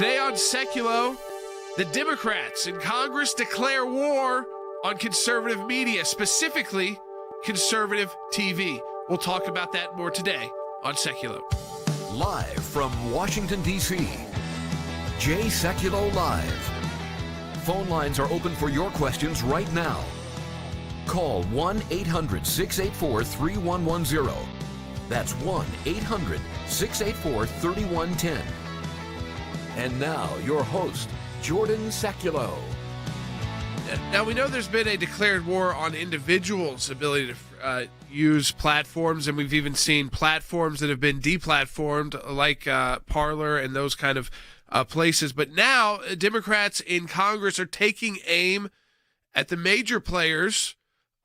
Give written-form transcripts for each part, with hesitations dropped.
Today on Sekulow, the Democrats in Congress declare war on conservative media, specifically conservative TV. We'll talk about that more today on Sekulow. Live from Washington, D.C., Jay Sekulow Live. Phone lines are open for your questions right now. Call 1-800-684-3110. That's 1-800-684-3110. And now, your host, Jordan Sekulow. Now, we know there's been a declared war on individuals' ability to use platforms, and we've even seen platforms that have been deplatformed, like Parler and those kind of places. But now, Democrats in Congress are taking aim at the major players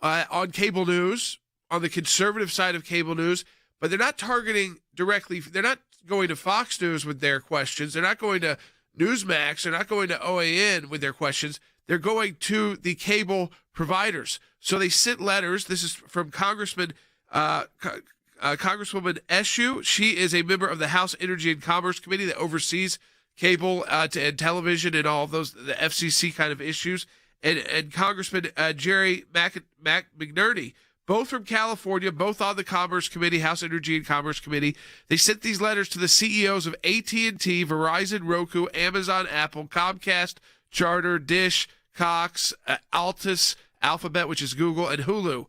on cable news, on the conservative side of cable news, but they're not targeting directly. They're not going to Fox News with their questions. They're not going to Newsmax. They're not going to OAN with their questions. They're going to the cable providers. So they sent letters. This is from Congresswoman Eshoo. She is a member of the House Energy and Commerce Committee that oversees cable and television and all of those, the FCC kind of issues. And Congressman Jerry McNerney, both from California, both on the Commerce Committee, House Energy and Commerce Committee. They sent these letters to the CEOs of AT&T, Verizon, Roku, Amazon, Apple, Comcast, Charter, Dish, Cox, Altus, Alphabet, which is Google, and Hulu.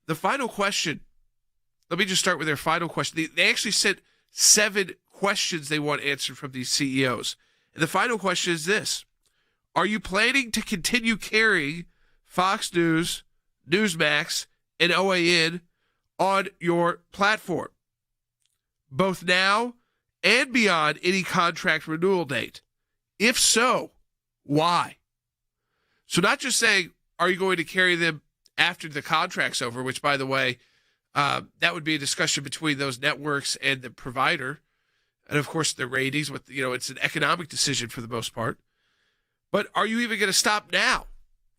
The final question, let me just start with their final question. They actually sent 7 questions they want answered from these CEOs. And the final question is this: are you planning to continue carrying Fox News, Newsmax, and OAN on your platform, both now and beyond any contract renewal date? If so, why? So not just saying, are you going to carry them after the contract's over, which, by the way, that would be a discussion between those networks and the provider, and, of course, the ratings. It's an economic decision for the most part. But are you even going to stop now?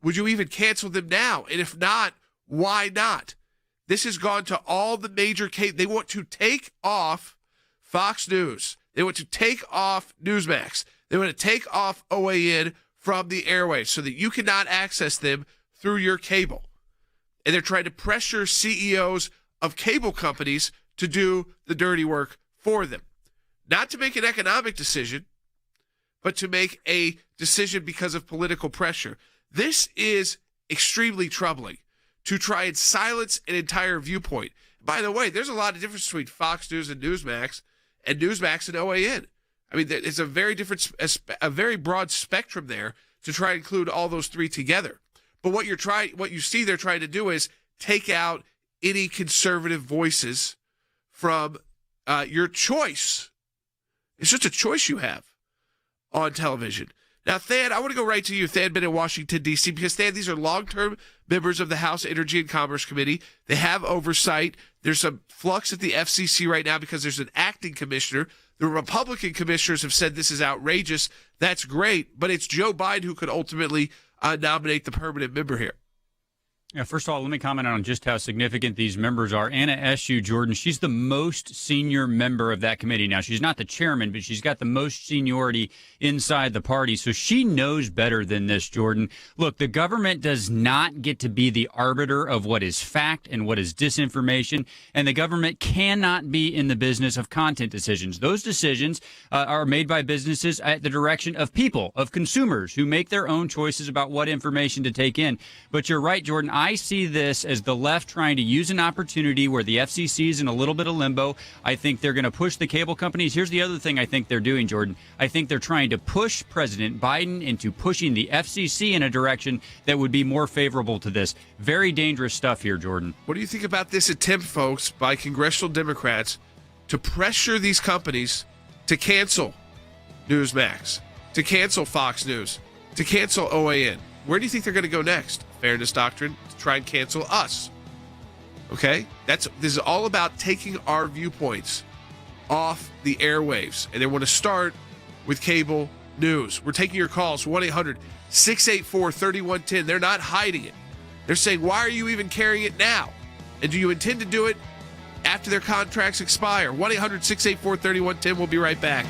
Would you even cancel them now? And if not, why not? This has gone to all the major cable. They want to take off Fox News. They want to take off Newsmax. They want to take off OAN from the airwaves so that you cannot access them through your cable. And they're trying to pressure CEOs of cable companies to do the dirty work for them. Not to make an economic decision, but to make a decision because of political pressure. This is extremely troubling, to try and silence an entire viewpoint. By the way, there's a lot of difference between Fox News and Newsmax and OAN. I mean, it's a very different, a very broad spectrum there to try and include all those three together. But what you see they're trying to do is take out any conservative voices from your choice. It's just a choice you have on television. Now, Thad, I want to go right to you. Thad been in Washington, D.C., because, Thad, these are long-term members of the House Energy and Commerce Committee. They have oversight. There's some flux at the FCC right now because there's an acting commissioner. The Republican commissioners have said this is outrageous. That's great, but it's Joe Biden who could ultimately nominate the permanent member here. Yeah, first of all, let me comment on just how significant these members are. Anna Eshoo, Jordan, she's the most senior member of that committee. Now, she's not the chairman, but she's got the most seniority inside the party, so she knows better than this, Jordan. Look, the government does not get to be the arbiter of what is fact and what is disinformation, and the government cannot be in the business of content decisions. Those decisions are made by businesses at the direction of people, of consumers, who make their own choices about what information to take in. But you're right, Jordan. I see this as the left trying to use an opportunity where the FCC is in a little bit of limbo. I think they're going to push the cable companies. Here's the other thing I think they're doing, Jordan. I think they're trying to push President Biden into pushing the FCC in a direction that would be more favorable to this. Very dangerous stuff here, Jordan. What do you think about this attempt, folks, by congressional Democrats to pressure these companies to cancel Newsmax, to cancel Fox News, to cancel OAN? Where do you think they're going to go next? Fairness doctrine, to try and cancel us. Okay? This is all about taking our viewpoints off the airwaves. And they want to start with cable news. We're taking your calls, 1-800-684-3110. They're not hiding it. They're saying, why are you even carrying it now? And do you intend to do it after their contracts expire? 1-800-684-3110. We'll be right back.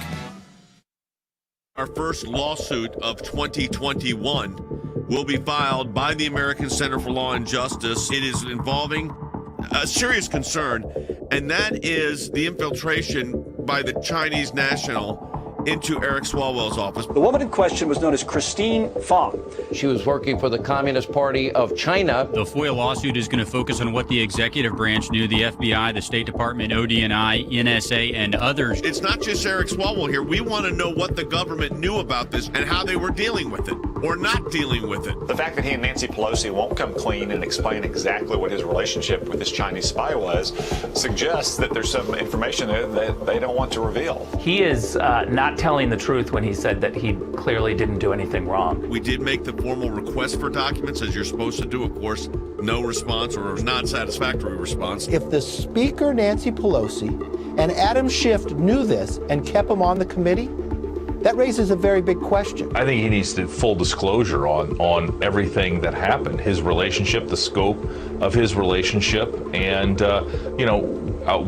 Our first lawsuit of 2021 will be filed by the American Center for Law and Justice. It is involving a serious concern, and that is the infiltration by the Chinese national into Eric Swalwell's office. The woman in question was known as Christine Fong. She was working for the Communist Party of China. The FOIA lawsuit is going to focus on what the executive branch knew, the FBI, the State Department, ODNI, NSA, and others. It's not just Eric Swalwell here. We want to know what the government knew about this and how they were dealing with it or not dealing with it. The fact that he and Nancy Pelosi won't come clean and explain exactly what his relationship with this Chinese spy was suggests that there's some information there that they don't want to reveal. He is not telling the truth when he said that he clearly didn't do anything wrong. We did make the formal request for documents, as you're supposed to do, of course. No response or not satisfactory response. If the Speaker, Nancy Pelosi, and Adam Schiff knew this and kept him on the committee, that raises a very big question. I think he needs to full disclosure on everything that happened, his relationship, the scope of his relationship, and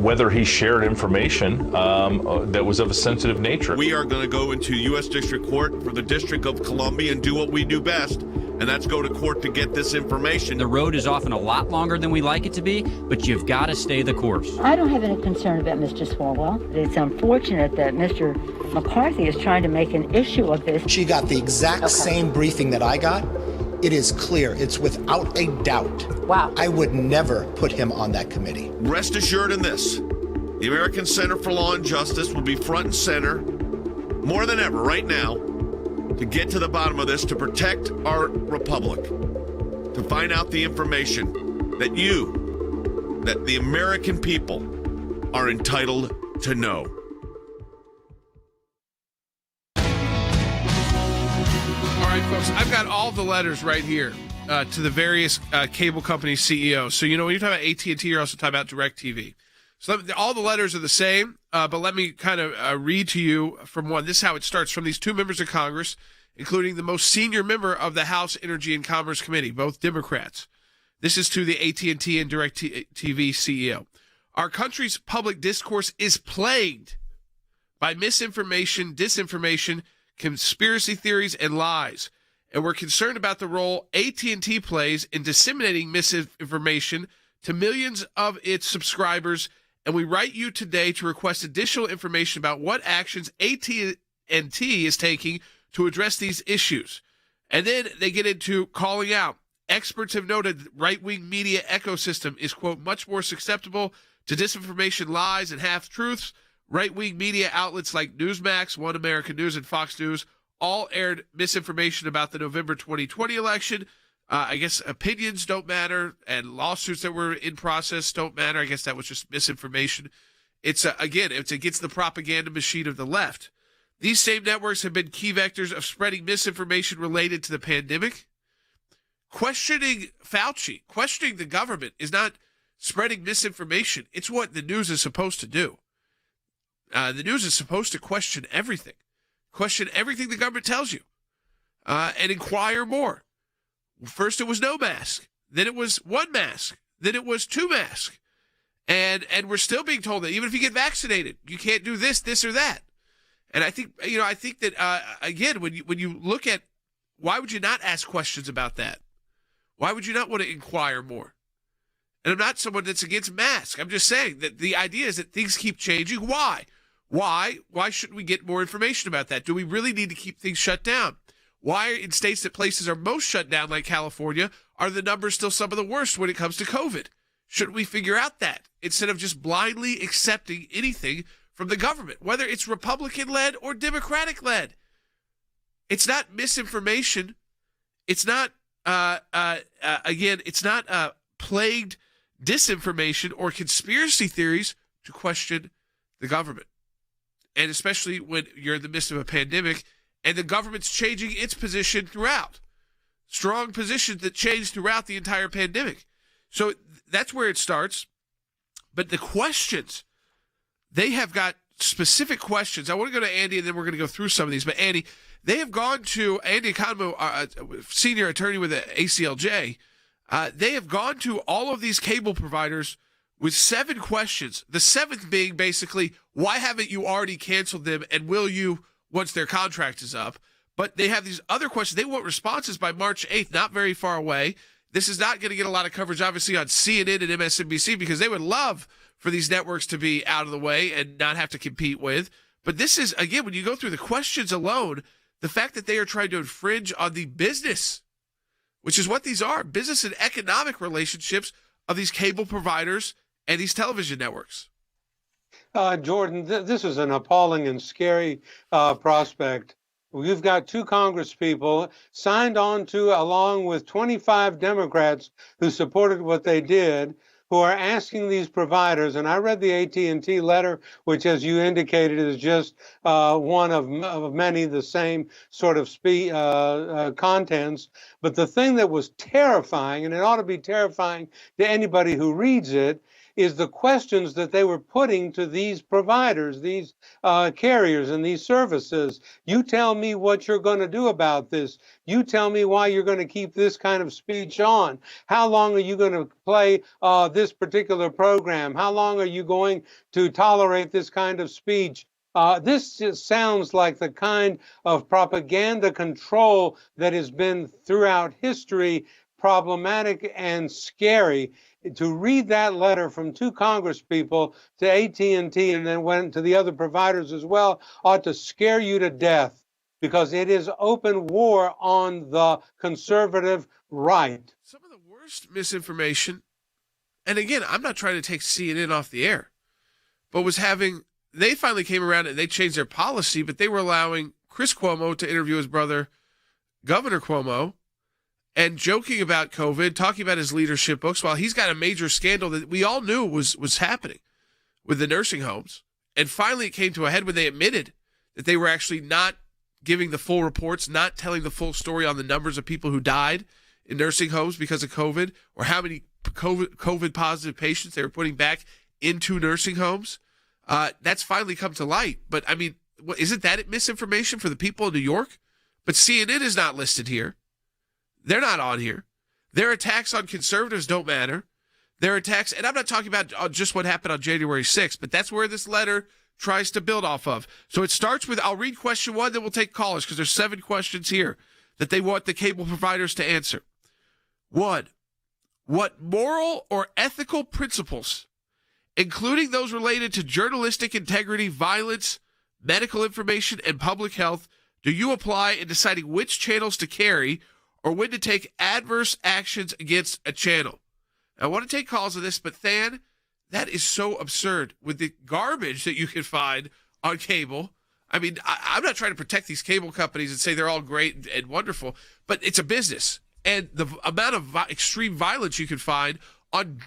whether he shared information that was of a sensitive nature. We are going to go into U.S. District Court for the District of Columbia and do what we do best, and that's go to court to get this information. The road is often a lot longer than we like it to be, but you've got to stay the course. I don't have any concern about Mr. Swalwell. It's unfortunate that Mr. McCarthy is trying to make an issue of this. She got the exact same briefing that I got. It is clear. It's without a doubt. Wow. I would never put him on that committee. Rest assured in this, the American Center for Law and Justice will be front and center more than ever right now to get to the bottom of this, to protect our republic, to find out the information that the American people are entitled to know. All right, folks, I've got all the letters right here to the various cable company CEOs. So, when you're talking about AT&T, you're also talking about DirecTV. So all the letters are the same, but let me kind of read to you from one. This is how it starts, from these two members of Congress, including the most senior member of the House Energy and Commerce Committee, both Democrats. This is to the AT&T and DirecTV CEO. Our country's public discourse is plagued by misinformation, disinformation, conspiracy theories, and lies. And we're concerned about the role AT&T plays in disseminating misinformation to millions of its subscribers. And we write you today to request additional information about what actions AT&T is taking to address these issues. And then they get into calling out. Experts have noted that right-wing media ecosystem is, quote, much more susceptible to disinformation, lies, and half-truths. Right-wing media outlets like Newsmax, One American News, and Fox News all aired misinformation about the November 2020 election. I guess opinions don't matter, and lawsuits that were in process don't matter. I guess that was just misinformation. It's against the propaganda machine of the left. These same networks have been key vectors of spreading misinformation related to the pandemic. Questioning Fauci, questioning the government is not spreading misinformation. It's what the news is supposed to do. The news is supposed to question everything the government tells you, and inquire more. First it was no mask, then it was one mask, then it was two masks, and we're still being told that even if you get vaccinated, you can't do this or that. And I think that again, when you look at, why would you not ask questions about that? Why would you not want to inquire more? And I'm not someone that's against masks. I'm just saying that the idea is that things keep changing. Why? Why shouldn't we get more information about that? Do we really need to keep things shut down? Why, in states that places are most shut down, like California, are the numbers still some of the worst when it comes to COVID? Shouldn't we figure out that instead of just blindly accepting anything from the government, whether it's Republican-led or Democratic-led? It's not misinformation. It's not, it's not plagued disinformation or conspiracy theories to question the government. And especially when you're in the midst of a pandemic and the government's changing its position throughout. Strong positions that change throughout the entire pandemic. So that's where it starts. But the questions, they have got specific questions. I want to go to Andy, and then we're going to go through some of these. But Andy, they have gone to Andy Economo, senior attorney with the ACLJ. They have gone to all of these cable providers with 7 questions. The 7th being basically, why haven't you already canceled them, and will you once their contract is up. But they have these other questions. They want responses by March 8th, not very far away. This is not going to get a lot of coverage, obviously, on CNN and MSNBC because they would love for these networks to be out of the way and not have to compete with. But this is, again, when you go through the questions alone, the fact that they are trying to infringe on the business, which is what these are, business and economic relationships of these cable providers and these television networks. Jordan, this is an appalling and scary prospect. You've got 2 congresspeople signed on to, along with 25 Democrats who supported what they did, who are asking these providers, and I read the AT&T letter, which, as you indicated, is just one of many the same sort of contents. But the thing that was terrifying, and it ought to be terrifying to anybody who reads it, is the questions that they were putting to these providers, these carriers and these services. You tell me what you're going to do about this. You tell me why you're going to keep this kind of speech on. How long are you going to play this particular program? How long are you going to tolerate this kind of speech? This just sounds like the kind of propaganda control that has been throughout history, problematic and scary. To read that letter from 2 congresspeople to AT&T and then went to the other providers as well ought to scare you to death, because it is open war on the conservative right. Some of the worst misinformation, and again, I'm not trying to take CNN off the air, but they finally came around and they changed their policy, but they were allowing Chris Cuomo to interview his brother, Governor Cuomo, and joking about COVID, talking about his leadership books, while he's got a major scandal that we all knew was happening with the nursing homes. And finally it came to a head when they admitted that they were actually not giving the full reports, not telling the full story on the numbers of people who died in nursing homes because of COVID, or how many COVID positive patients they were putting back into nursing homes. That's finally come to light. But, I mean, isn't that misinformation for the people in New York? But CNN is not listed here. They're not on here. Their attacks on conservatives don't matter. Their attacks, and I'm not talking about just what happened on January 6th, but that's where this letter tries to build off of. So it starts with, I'll read question 1, then we'll take callers, because there's 7 questions here that they want the cable providers to answer. 1, what moral or ethical principles, including those related to journalistic integrity, violence, medical information, and public health, do you apply in deciding which channels to carry or when to take adverse actions against a channel? I want to take calls on this, but Than, that is so absurd with the garbage that you can find on cable. I mean, I'm not trying to protect these cable companies and say they're all great and wonderful, but it's a business. And the amount of extreme violence you can find on,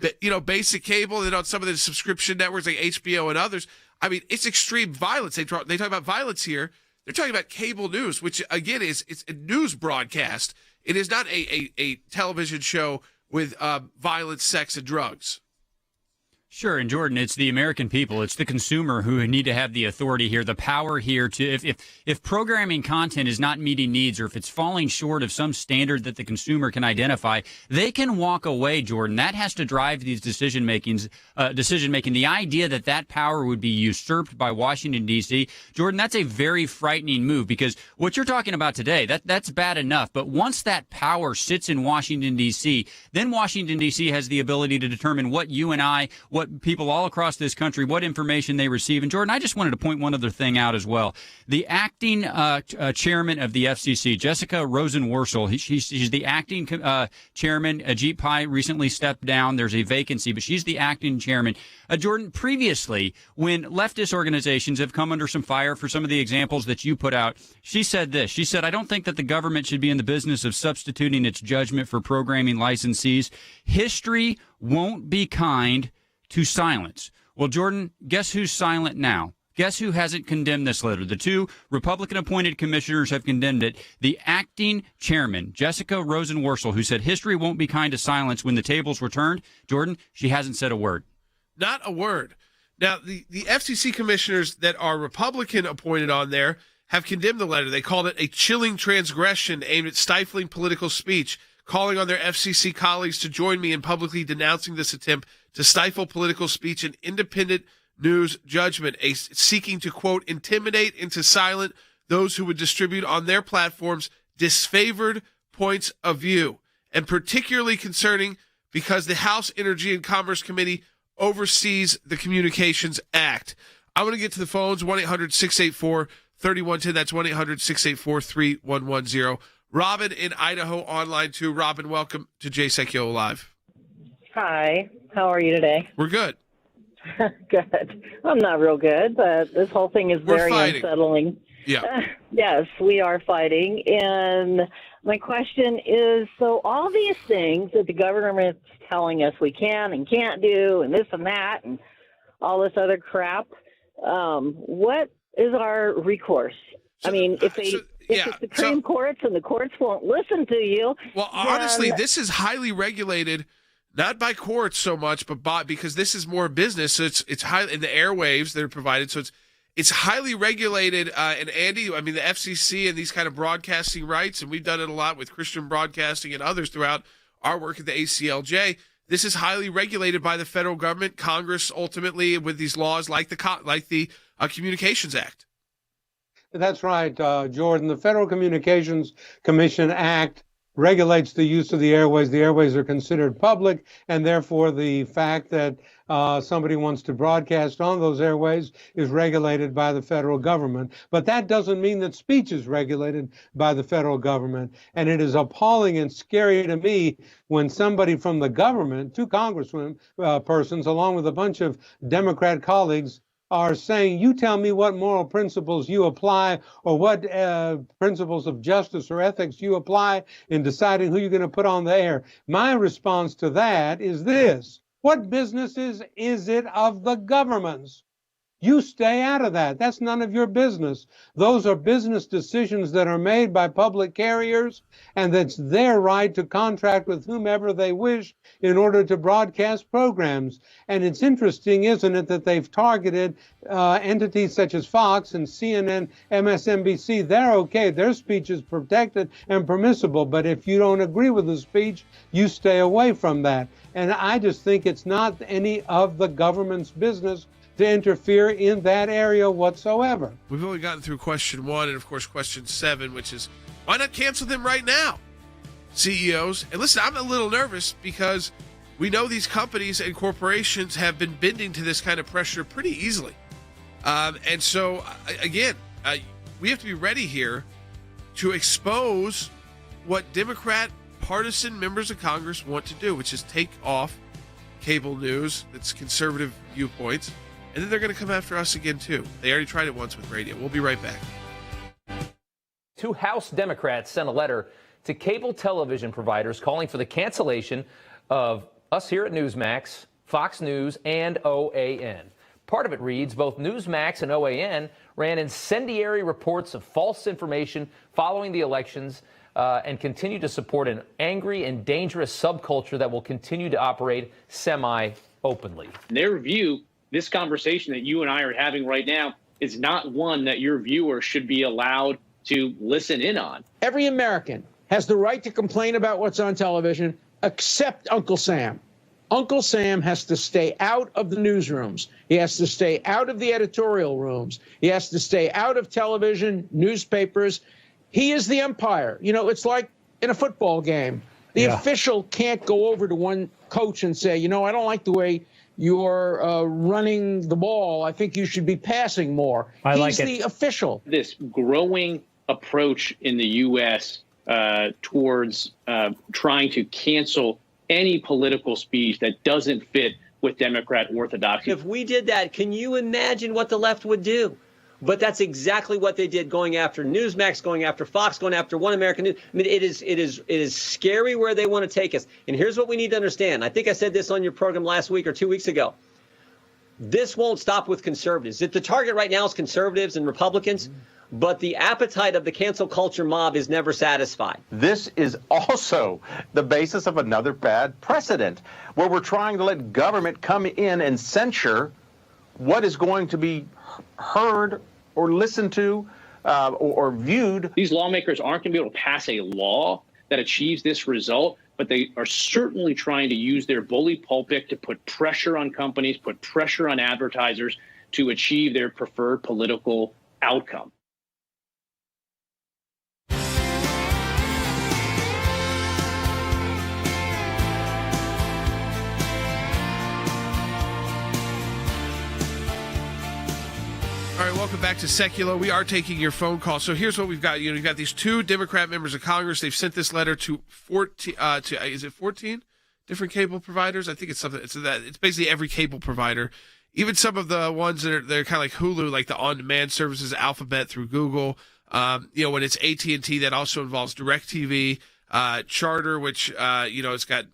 basic cable and on some of the subscription networks like HBO and others, I mean, it's extreme violence. They talk about violence here. They're talking about cable news, which, again, it's a news broadcast. It is not a television show with violence, sex, and drugs. Sure, and Jordan, it's the American people, it's the consumer who need to have the authority here, the power here to, if programming content is not meeting needs or if it's falling short of some standard that the consumer can identify, they can walk away, Jordan. That has to drive these decision making. The idea that power would be usurped by Washington, D.C., Jordan, that's a very frightening move, because what you're talking about today, that's bad enough. But once that power sits in Washington, D.C., then Washington, D.C. has the ability to determine what you and I, what people all across this country, what information they receive. And Jordan, I just wanted to point one other thing out as well. The acting chairman of the FCC, Jessica Rosenworcel, she's the acting chairman. Ajit Pai recently stepped down. There's a vacancy, but she's the acting chairman. Jordan, previously, when leftist organizations have come under some fire for some of the examples that you put out, she said this. She said, I don't think that the government should be in the business of substituting its judgment for programming licensees. History won't be kind to silence. Well, Jordan, guess who's silent now? Guess who hasn't condemned this letter? The 2 Republican-appointed commissioners have condemned it. The acting chairman, Jessica Rosenworcel, who said history won't be kind to silence when the tables were turned, Jordan, she hasn't said a word. Not a word. Now, the FCC commissioners that are Republican appointed on there have condemned the letter. They called it a chilling transgression aimed at stifling political speech, calling on their FCC colleagues to join me in publicly denouncing this attempt to stifle political speech and independent news judgment, seeking to, quote, intimidate into silent those who would distribute on their platforms disfavored points of view, and particularly concerning because the House Energy and Commerce Committee oversees the Communications Act. I want to get to the phones, 1-800-684-3110. That's 1-800-684-3110. Robin in Idaho online too. Robin, welcome to Jay Sekulow Live. Hi, how are you today? We're good. Good. I'm not real good, but this whole thing is very unsettling. Yeah. Yes, we are fighting. And my question is, so all these things that the government's telling us we can and can't do and this and that and all this other crap, what is our recourse? I mean, if the Supreme Courts and the courts won't listen to you. Well, honestly, this is highly regulated, not by courts so much, but because this is more business. So it's high in the airwaves that are provided. So it's highly regulated. And Andy, I mean, the FCC and these kind of broadcasting rights, and we've done it a lot with Christian Broadcasting and others throughout our work at the ACLJ. This is highly regulated by the federal government, Congress, ultimately, with these laws like the Communications Act. That's right, Jordan. The Federal Communications Commission Act regulates the use of the airways. The airways are considered public, and therefore the fact that somebody wants to broadcast on those airways is regulated by the federal government. But that doesn't mean that speech is regulated by the federal government. And it is appalling and scary to me when somebody from the government, two congressmen, persons, along with a bunch of Democrat colleagues, are saying, you tell me what moral principles you apply or what principles of justice or ethics you apply in deciding who you're going to put on the air. My response to that is this: what business is it of the government's? You stay out of that. That's none of your business. Those are business decisions that are made by public carriers, and that's their right to contract with whomever they wish in order to broadcast programs. And it's interesting, isn't it, that they've targeted entities such as Fox and CNN, MSNBC. They're okay. Their speech is protected and permissible. But if you don't agree with the speech, you stay away from that. And I just think it's not any of the government's business to interfere in that area whatsoever. We've only gotten through question 1 and, of course, question 7, which is, why not cancel them right now, CEOs? And listen, I'm a little nervous because we know these companies and corporations have been bending to this kind of pressure pretty easily. And so, again, we have to be ready here to expose what Democrat partisan members of Congress want to do, which is take off cable news that's conservative viewpoints. And then they're going to come after us again, too. They already tried it once with radio. We'll be right back. 2 House Democrats sent a letter to cable television providers calling for the cancellation of us here at Newsmax, Fox News, and OAN. Part of it reads, both Newsmax and OAN ran incendiary reports of false information following the elections and continue to support an angry and dangerous subculture that will continue to operate semi-openly. In their view, this conversation that you and I are having right now is not one that your viewers should be allowed to listen in on. Every American has the right to complain about what's on television, except Uncle Sam. Uncle Sam has to stay out of the newsrooms. He has to stay out of the editorial rooms. He has to stay out of television, newspapers. He is the umpire. You know, it's like in a football game. The official can't go over to one coach and say, you know, I don't like the way you're running the ball. I think you should be passing more. He's the official. This growing approach in the U.S. Towards trying to cancel any political speech that doesn't fit with Democrat orthodoxy. If we did that, can you imagine what the left would do? But that's exactly what they did, going after Newsmax, going after Fox, going after One American News. I mean, it is scary where they want to take us. And here's what we need to understand. I think I said this on your program last week or 2 weeks ago. This won't stop with conservatives. The target right now is conservatives and Republicans, but the appetite of the cancel culture mob is never satisfied. This is also the basis of another bad precedent, where we're trying to let government come in and censure what is going to be heard or listened to or viewed. These lawmakers aren't going to be able to pass a law that achieves this result, but they are certainly trying to use their bully pulpit to put pressure on companies, put pressure on advertisers to achieve their preferred political outcome. welcome back to Sekulow. We are taking your phone call. So here's what we've got. You've got these 2 Democrat members of Congress. They've sent this letter to 14. Is it 14 different cable providers? I think it's something. It's basically every cable provider, even some of the ones that are kind of like Hulu, like the on-demand services, Alphabet through Google. When it's AT&T, that also involves DirecTV, Charter, which it's got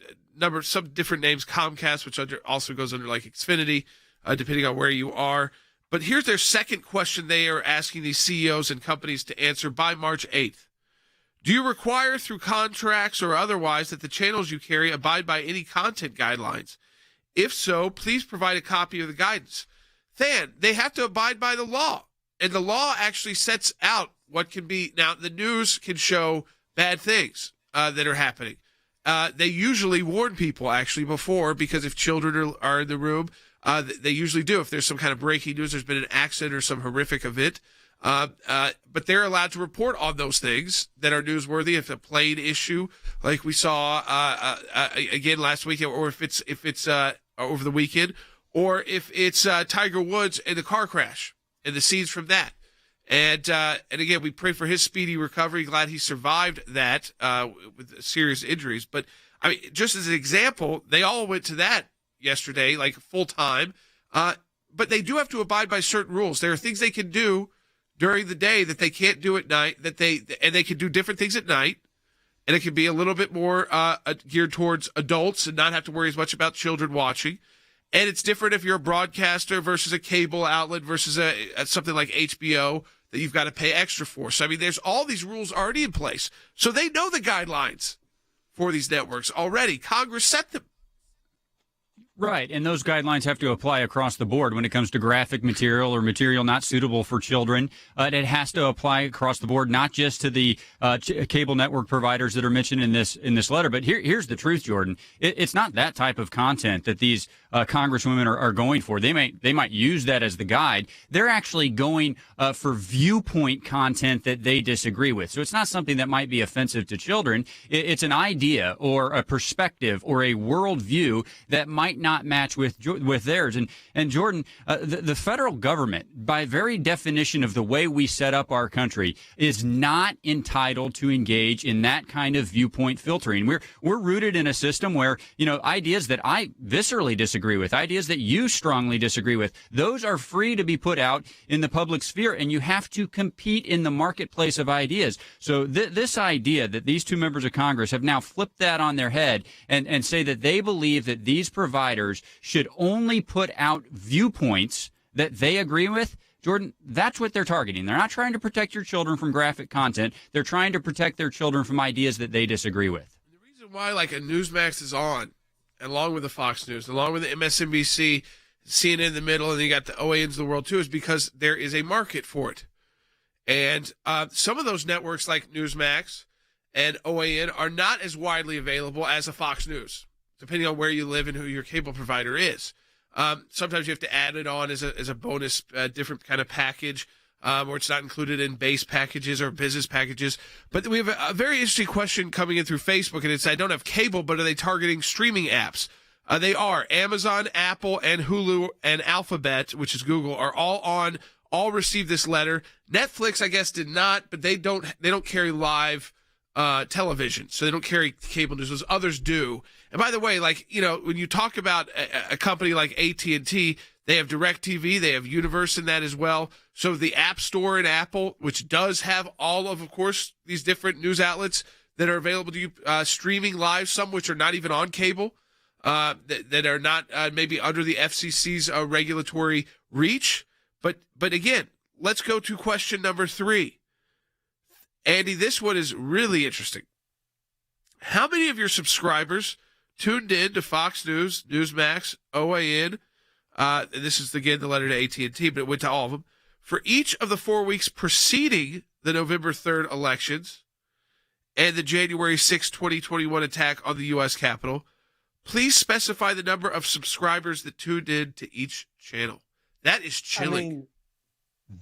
some different names, Comcast, which also goes under like Xfinity, depending on where you are. But here's their second question they are asking these CEOs and companies to answer by March 8th. Do you require through contracts or otherwise that the channels you carry abide by any content guidelines? If so, please provide a copy of the guidance. They have to abide by the law. And the law actually sets out what can be. Now, the news can show bad things that are happening. They usually warn people actually before, because if children are in the room, they usually do. If there's some kind of breaking news, there's been an accident or some horrific event. But they're allowed to report on those things that are newsworthy. If a plane issue, like we saw again last weekend, or if it's over the weekend, or if it's Tiger Woods and the car crash and the scenes from that. And again, we pray for his speedy recovery. Glad he survived that with serious injuries. But I mean, just as an example, they all went to that yesterday, like full time. But they do have to abide by certain rules. There are things they can do during the day that they can't do at night. And they can do different things at night, and it can be a little bit more geared towards adults and not have to worry as much about children watching. And it's different if you're a broadcaster versus a cable outlet versus something like HBO that you've got to pay extra for. So, I mean, there's all these rules already in place. So they know the guidelines for these networks already. Congress set them. Right, and those guidelines have to apply across the board when it comes to graphic material or material not suitable for children. It has to apply across the board, not just to the cable network providers that are mentioned in this letter. But here's the truth, Jordan. It's not that type of content that these congresswomen are going for. They might use that as the guide. They're actually going for viewpoint content that they disagree with. So it's not something that might be offensive to children. It's an idea or a perspective or a worldview that might not match with theirs. And Jordan, the federal government, by very definition of the way we set up our country, is not entitled to engage in that kind of viewpoint filtering. We're rooted in a system where, ideas that I viscerally disagree with, ideas that you strongly disagree with, those are free to be put out in the public sphere, and you have to compete in the marketplace of ideas. So this idea that these 2 members of Congress have now flipped that on their head and say that they believe that these providers should only put out viewpoints that they agree with, Jordan, that's what they're targeting. They're not trying to protect your children from graphic content. They're trying to protect their children from ideas that they disagree with. The reason why, like, a Newsmax is on, along with the Fox News, along with the MSNBC, CNN in the middle, and then you got the OANs of the world too, is because there is a market for it. And some of those networks like Newsmax and OAN are not as widely available as a Fox News, depending on where you live and who your cable provider is. Sometimes you have to add it on as a bonus, different kind of package, or it's not included in base packages or business packages. But we have a very interesting question coming in through Facebook, and it's, I don't have cable, but are they targeting streaming apps? They are. Amazon, Apple, and Hulu, and Alphabet, which is Google, are all received this letter. Netflix, I guess, did not, but they don't carry live television, so they don't carry cable news. Those others do. And by the way, like, when you talk about a company like AT&T, they have DirecTV, they have Universe in that as well. So the App Store in Apple, which does have all of course, these different news outlets that are available to you streaming live, some which are not even on cable, that are not maybe under the FCC's regulatory reach. But again, let's go to question number 3. Andy, this one is really interesting. How many of your subscribers tuned in to Fox News, Newsmax, OAN? This is, again, the letter to AT&T, but it went to all of them. For each of the 4 weeks preceding the November 3rd elections and the January 6, 2021 attack on the U.S. Capitol, please specify the number of subscribers that tuned in to each channel. That is chilling. I mean,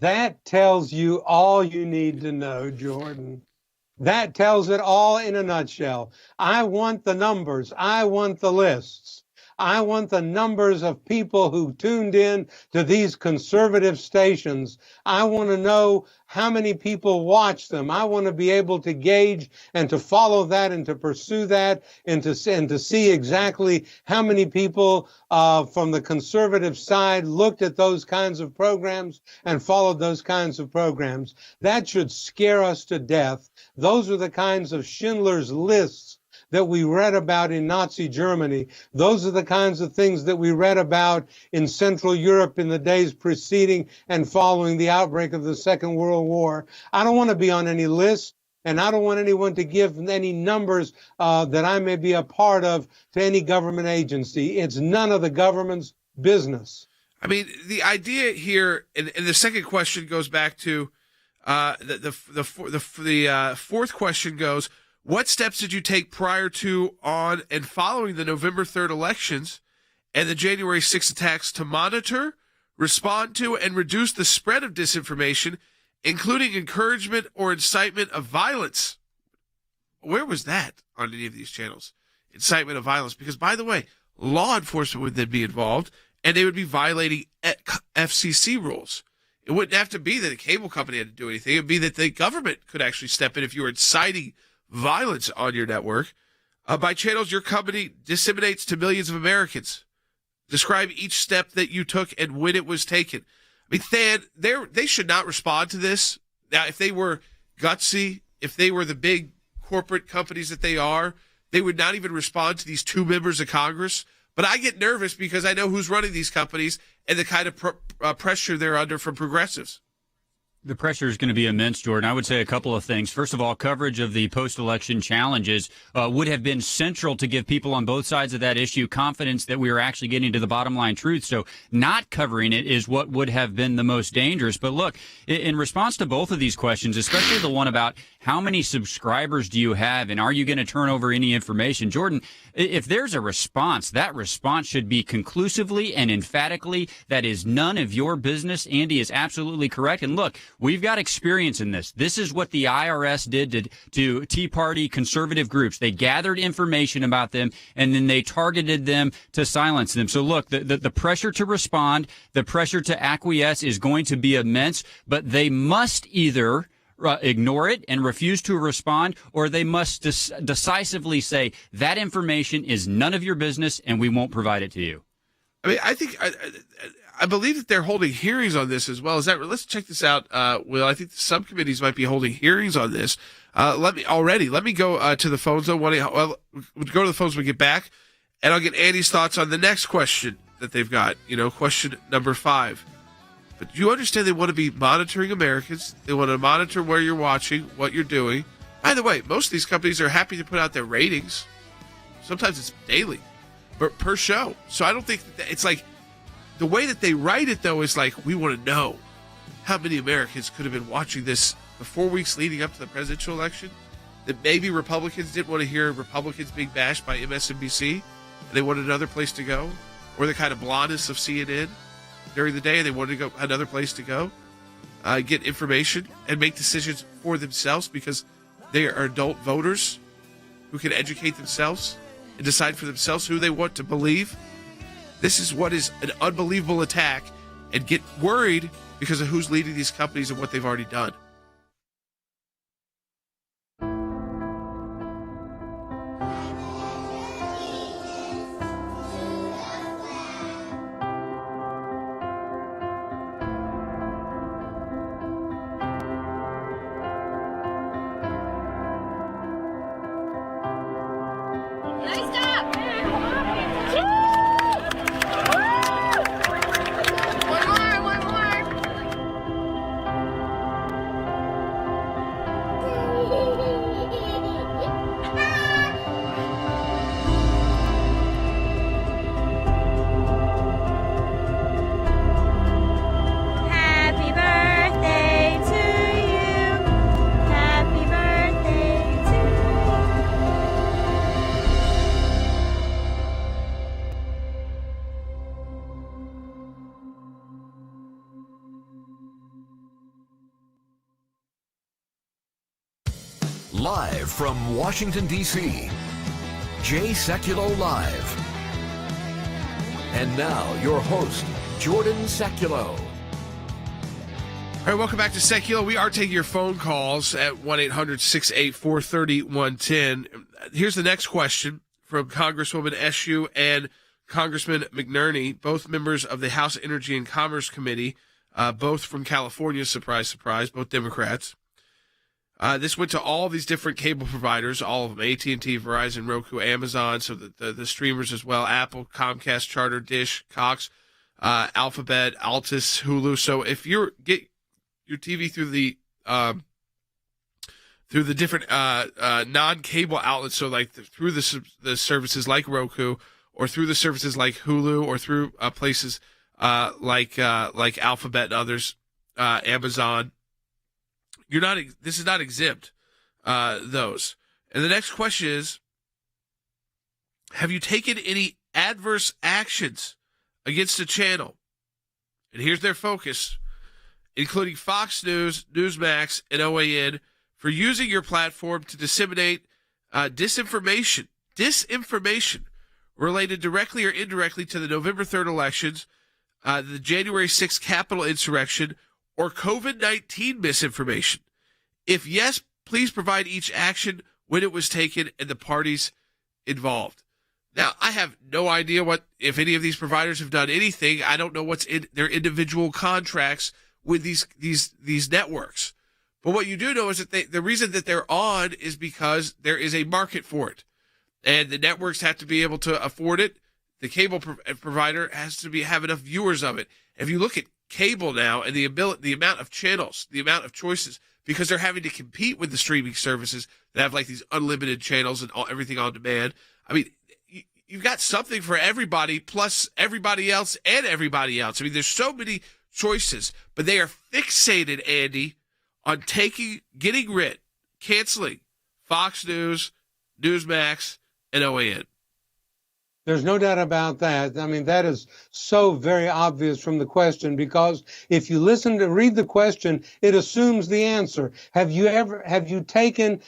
that tells you all you need to know, Jordan. That tells it all in a nutshell. I want the numbers. I want the lists. I want the numbers of people who tuned in to these conservative stations. I want to know how many people watch them. I want to be able to gauge and to follow that and to pursue that and to see exactly how many people from the conservative side looked at those kinds of programs and followed those kinds of programs. That should scare us to death. Those are the kinds of Schindler's Lists that we read about in Nazi Germany. Those are the kinds of things that we read about in Central Europe in the days preceding and following the outbreak of the Second World War. I don't want to be on any list, and I don't want anyone to give any numbers that I may be a part of to any government agency. It's none of the government's business. I mean, the idea here, and the second question goes back to the fourth question goes, what steps did you take prior to, on, and following the November 3rd elections and the January 6th attacks to monitor, respond to, and reduce the spread of disinformation, including encouragement or incitement of violence? Where was that on any of these channels? Incitement of violence. Because, by the way, law enforcement would then be involved, and they would be violating FCC rules. It wouldn't have to be that a cable company had to do anything. It would be that the government could actually step in if you were inciting violence on your network. By channels your company disseminates to millions of Americans. Describe each step that you took and when it was taken. I mean, Than, they should not respond to this. Now, if they were gutsy, if they were the big corporate companies that they are, they would not even respond to these two members of Congress. But I get nervous because I know who's running these companies and the kind of pressure they're under from progressives. The pressure is going to be immense, Jordan. I would say a couple of things. First of all, coverage of the post-election challenges would have been central to give people on both sides of that issue confidence that we were actually getting to the bottom line truth. So not covering it is what would have been the most dangerous. But look, in response to both of these questions, especially the one about how many subscribers do you have and are you going to turn over any information, Jordan, if there's a response, that response should be conclusively and emphatically, that is none of your business. Andy is absolutely correct. And look, we've got experience in this. This is what the IRS did to Tea Party conservative groups. They gathered information about them, and then they targeted them to silence them. So look, the pressure to respond, the pressure to acquiesce is going to be immense, but they must either ignore it and refuse to respond, or they must decisively say that information is none of your business and we won't provide it to you. I mean, I think I believe that they're holding hearings on this as well. Is that? Let's check this out, Will. I think the subcommittees might be holding hearings on this. Let me go to the phones. We'll go to the phones when we get back, and I'll get Andy's thoughts on the next question that they've got. Question number 5. But you understand they want to be monitoring Americans. They want to monitor where you're watching, what you're doing. By the way, most of these companies are happy to put out their ratings. Sometimes it's daily, but per show. So I don't think it's like the way that they write it, though, is like, we want to know how many Americans could have been watching this the 4 weeks leading up to the presidential election, that maybe Republicans didn't want to hear Republicans being bashed by MSNBC, and they wanted another place to go, or the kind of blondness of CNN during the day, and they wanted to go another place to go, get information and make decisions for themselves because they are adult voters who can educate themselves and decide for themselves who they want to believe. This is what is an unbelievable attack, and get worried because of who's leading these companies and what they've already done. Live from Washington, D.C., Jay Sekulow Live. And now, your host, Jordan Sekulow. All right, welcome back to Sekulow. We are taking your phone calls at 1-800-684-3110. Here's the next question from Congresswoman Eshoo and Congressman McNerney, both members of the House Energy and Commerce Committee, both from California, surprise, surprise, both Democrats. This went to all these different cable providers, all of them, AT&T, Verizon, Roku, Amazon, so the streamers as well, Apple, Comcast, Charter, Dish, Cox, Alphabet, Altus, Hulu. So if you get your TV through the different non-cable outlets, so like through the services like Roku, or through the services like Hulu, or through places like Alphabet and others, Amazon, this is not exempt, those. And the next question is, have you taken any adverse actions against a channel? And here's their focus, including Fox News, Newsmax, and OAN, for using your platform to disseminate disinformation related directly or indirectly to the November 3rd elections, the January 6th Capitol insurrection, or COVID-19 misinformation? If yes, please provide each action, when it was taken, and the parties involved. Now, I have no idea if any of these providers have done anything. I don't know what's in their individual contracts with these networks. But what you do know is that the reason that they're on is because there is a market for it. And the networks have to be able to afford it. The cable provider has to have enough viewers of it. If you look at cable now and the amount of channels, the amount of choices, because they're having to compete with the streaming services that have like these unlimited channels and everything on demand. I mean, you've got something for everybody, plus everybody else and everybody else. I mean, there's so many choices, but they are fixated, Andy, on getting rid, canceling Fox News, Newsmax, and OAN. There's no doubt about that. I mean, that is so very obvious from the question, because if you read the question, it assumes the answer. Have you taken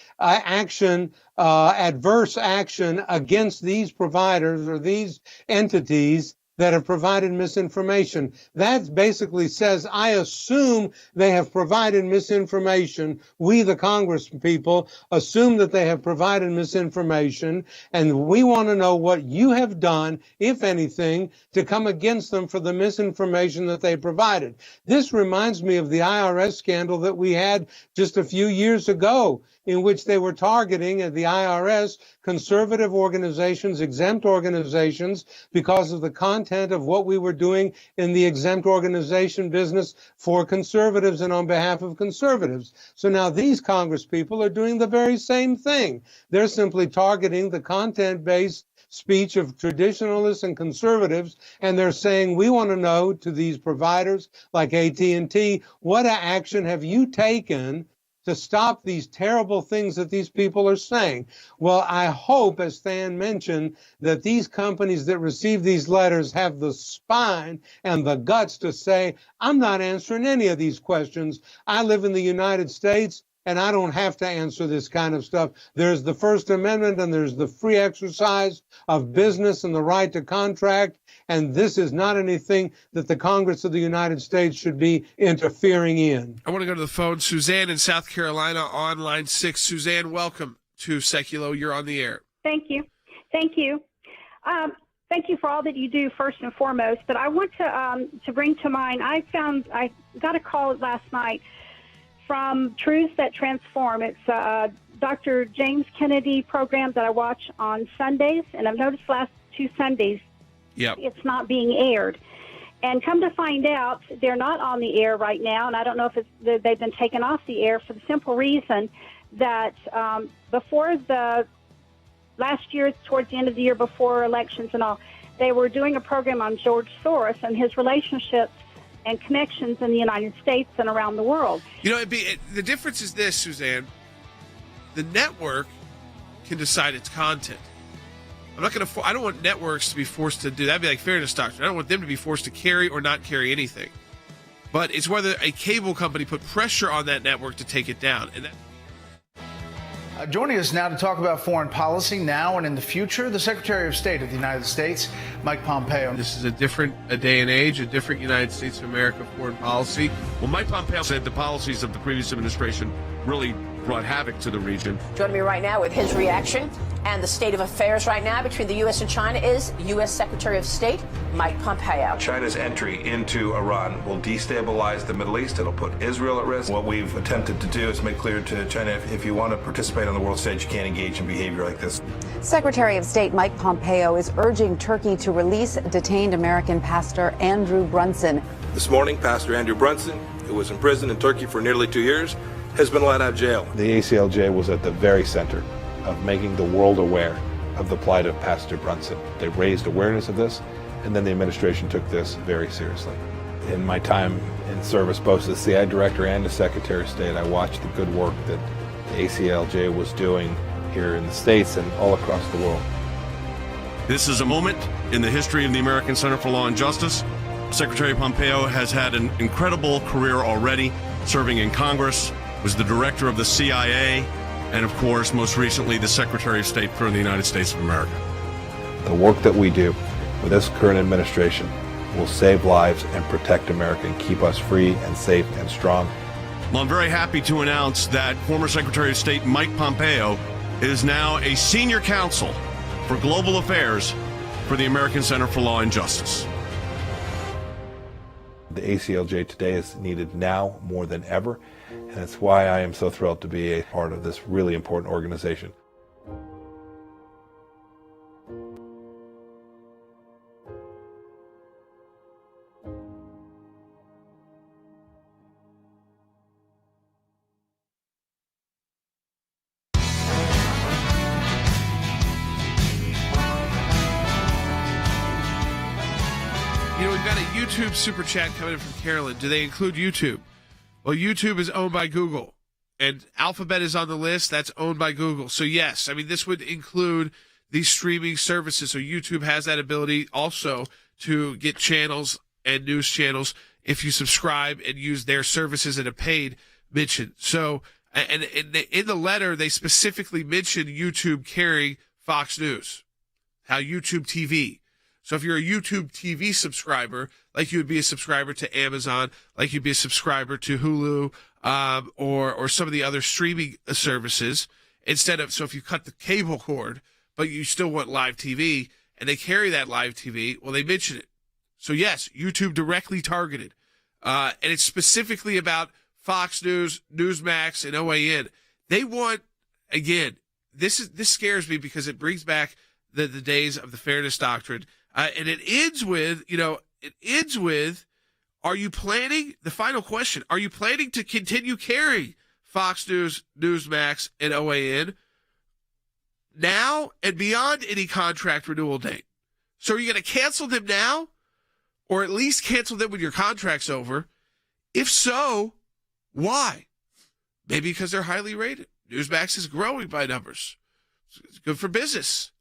adverse action against these providers or these entities that have provided misinformation? That basically says, I assume they have provided misinformation. We, the Congress people, assume that they have provided misinformation, and we want to know what you have done, if anything, to come against them for the misinformation that they provided. This reminds me of the IRS scandal that we had just a few years ago, in which they were targeting at the IRS conservative organizations, exempt organizations, because of the content of what we were doing in the exempt organization business for conservatives and on behalf of conservatives. So now these Congress people are doing the very same thing. They're simply targeting the content-based speech of traditionalists and conservatives, and they're saying, we want to know, to these providers like AT&T, what action have you taken to stop these terrible things that these people are saying? Well, I hope, as Stan mentioned, that these companies that receive these letters have the spine and the guts to say, I'm not answering any of these questions. I live in the United States, and I don't have to answer this kind of stuff. There's the First Amendment, and there's the free exercise of business and the right to contract, and this is not anything that the Congress of the United States should be interfering in. I want to go to the phone. Suzanne in South Carolina on line 6. Suzanne, welcome to Sekulow. You're on the air. Thank you. Thank you. Thank you for all that you do, first and foremost. But I want to bring to mind, I got a call last night from Truths That Transform. It's Dr. James Kennedy program that I watch on Sundays, and I've noticed last 2 Sundays it's not being aired. And come to find out, they're not on the air right now, and I don't know if they've been taken off the air for the simple reason that before the last year, towards the end of the year, before elections and all, they were doing a program on George Soros and his relationships and connections in the United States and around the world. You know, the difference is this, Suzanne. The network can decide its content. I don't want networks to be forced to do that. That'd be like fairness doctrine. I don't want them to be forced to carry or not carry anything. But it's whether a cable company put pressure on that network to take it down. And Joining us now to talk about foreign policy now and in the future, the Secretary of State of the United States, Mike Pompeo. This is a different day and age, a different United States of America foreign policy. Well, Mike Pompeo said the policies of the previous administration really brought havoc to the region. Joining me right now with his reaction and the state of affairs right now between the U.S. and China is U.S. Secretary of State Mike Pompeo. China's entry into Iran will destabilize the Middle East. It'll put Israel at risk. What we've attempted to do is make clear to China, if you want to participate on the world stage, you can't engage in behavior like this. Secretary of State Mike Pompeo is urging Turkey to release detained American pastor Andrew Brunson. This morning, Pastor Andrew Brunson, who was imprisoned in Turkey for nearly 2 years, has been let out of jail. The ACLJ was at the very center of making the world aware of the plight of Pastor Brunson. They raised awareness of this, and then the administration took this very seriously. In my time in service, both as CI Director and as Secretary of State, I watched the good work that the ACLJ was doing here in the States and all across the world. This is a moment in the history of the American Center for Law and Justice. Secretary Pompeo has had an incredible career already, serving in Congress, was the director of the CIA, and of course, most recently, the Secretary of State for the United States of America. The work that we do with this current administration will save lives and protect America and keep us free and safe and strong. Well, I'm very happy to announce that former Secretary of State Mike Pompeo is now a senior counsel for global affairs for the American Center for Law and Justice. The ACLJ today is needed now more than ever, and it's why I am so thrilled to be a part of this really important organization. You know, we've got a YouTube super chat coming in from Carolyn. Do they include YouTube? Well, YouTube is owned by Google, and Alphabet is on the list. That's owned by Google. So, yes, I mean, this would include these streaming services. So, YouTube has that ability also to get channels and news channels if you subscribe and use their services in a paid mention. So, and in the letter, they specifically mention YouTube carrying Fox News, how YouTube TV. So if you're a YouTube TV subscriber, like you would be a subscriber to Amazon, like you'd be a subscriber to Hulu, or some of the other streaming services, so if you cut the cable cord, but you still want live TV, and they carry that live TV, well, they mention it. So yes, YouTube directly targeted. And it's specifically about Fox News, Newsmax, and OAN. They want, again, this scares me because it brings back the days of the fairness doctrine. And it ends with, are you planning, the final question, are you planning to continue carrying Fox News, Newsmax, and OAN now and beyond any contract renewal date? So are you going to cancel them now, or at least cancel them when your contract's over? If so, why? Maybe because they're highly rated. Newsmax is growing by numbers. It's good for business.